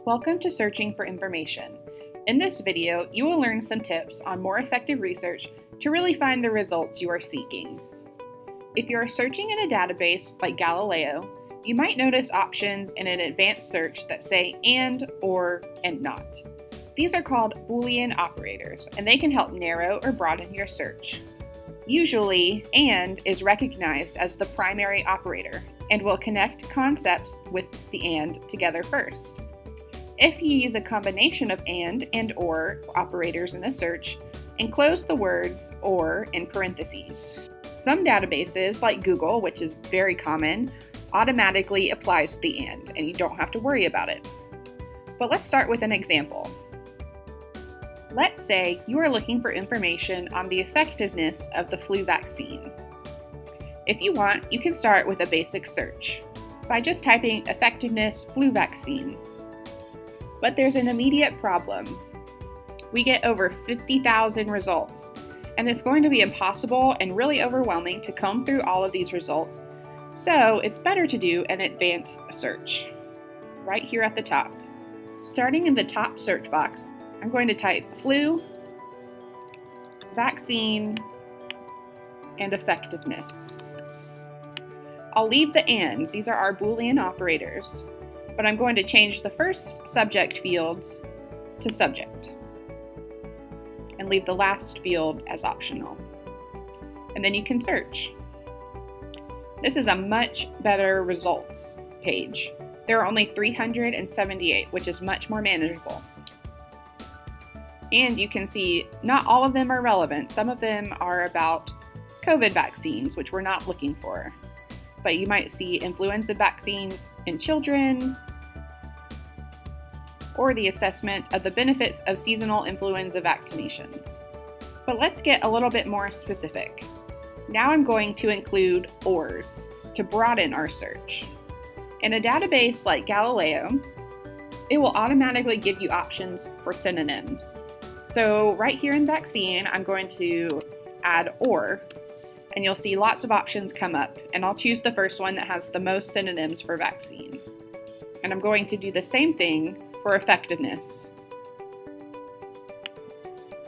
Welcome to Searching for Information. In this video, you will learn some tips on more effective research to really find the results you are seeking. If you are searching in a database like Galileo, you might notice options in an advanced search that say and, or, and not. These are called Boolean operators, and they can help narrow or broaden your search. Usually, and is recognized as the primary operator and will connect concepts with the and together first. If you use a combination of and or operators in a search, enclose the words or in parentheses. Some databases, like Google, which is very common, automatically applies the and you don't have to worry about it. But let's start with an example. Let's say you are looking for information on the effectiveness of the flu vaccine. If you want, you can start with a basic search by just typing effectiveness flu vaccine. But there's an immediate problem. We get over 50,000 results, and it's going to be impossible and really overwhelming to comb through all of these results, so it's better to do an advanced search right here at the top. Starting in the top search box, I'm going to type flu, vaccine, and effectiveness. I'll leave the ands, these are our Boolean operators, but I'm going to change the first subject fields to subject and leave the last field as optional. And then you can search. This is a much better results page. There are only 378, which is much more manageable. And you can see not all of them are relevant. Some of them are about COVID vaccines, which we're not looking for. But you might see influenza vaccines in children, or the assessment of the benefits of seasonal influenza vaccinations. But let's get a little bit more specific. Now I'm going to include ors to broaden our search. In a database like Galileo, it will automatically give you options for synonyms. So right here in vaccine, I'm going to add or, and you'll see lots of options come up, and I'll choose the first one that has the most synonyms for vaccine. And I'm going to do the same thing for effectiveness.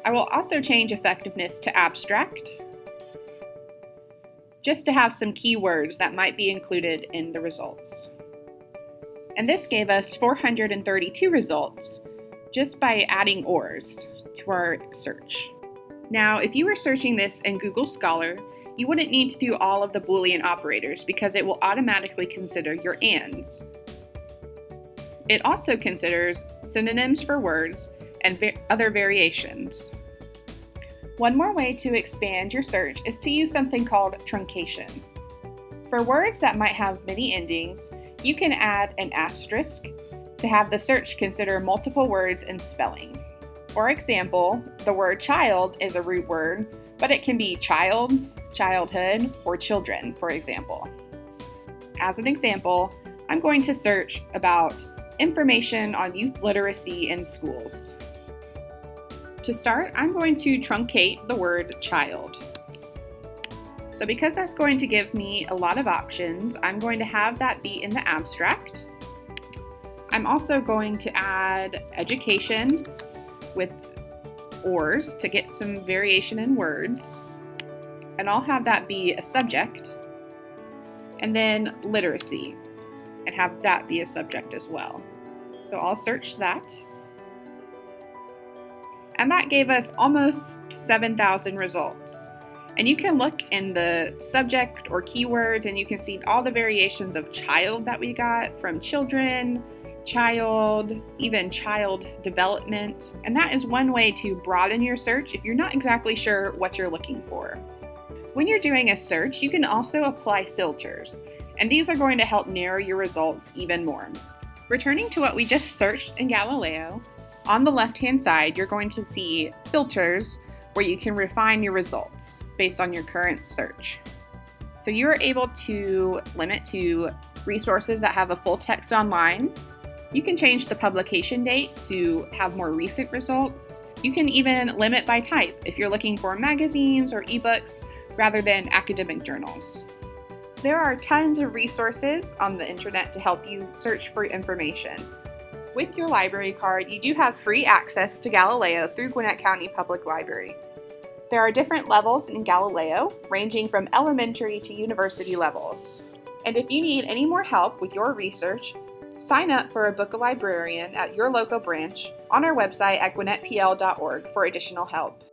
I will also change effectiveness to abstract, just to have some keywords that might be included in the results. And this gave us 432 results just by adding ors to our search. Now, if you were searching this in Google Scholar, you wouldn't need to do all of the Boolean operators because it will automatically consider your ands. It also considers synonyms for words and other variations. One more way to expand your search is to use something called truncation. For words that might have many endings, you can add an asterisk to have the search consider multiple words and spelling. For example, the word child is a root word, but it can be child's, childhood, or children, for example. As an example, I'm going to search about information on youth literacy in schools. To start, I'm going to truncate the word child. So because that's going to give me a lot of options, I'm going to have that be in the abstract. I'm also going to add education with ors to get some variation in words. And I'll have that be a subject. And then literacy, and have that be a subject as well. So I'll search that. And that gave us almost 7,000 results. And you can look in the subject or keywords and you can see all the variations of child that we got, from children, child, even child development. And that is one way to broaden your search if you're not exactly sure what you're looking for. When you're doing a search, you can also apply filters, and these are going to help narrow your results even more. Returning to what we just searched in Galileo, on the left-hand side, you're going to see filters where you can refine your results based on your current search. So you are able to limit to resources that have a full text online. You can change the publication date to have more recent results. You can even limit by type if you're looking for magazines or ebooks rather than academic journals. There are tons of resources on the internet to help you search for information. With your library card, you do have free access to Galileo through Gwinnett County Public Library. There are different levels in Galileo, ranging from elementary to university levels. And if you need any more help with your research, sign up for a Book a Librarian at your local branch on our website at gwinnettpl.org for additional help.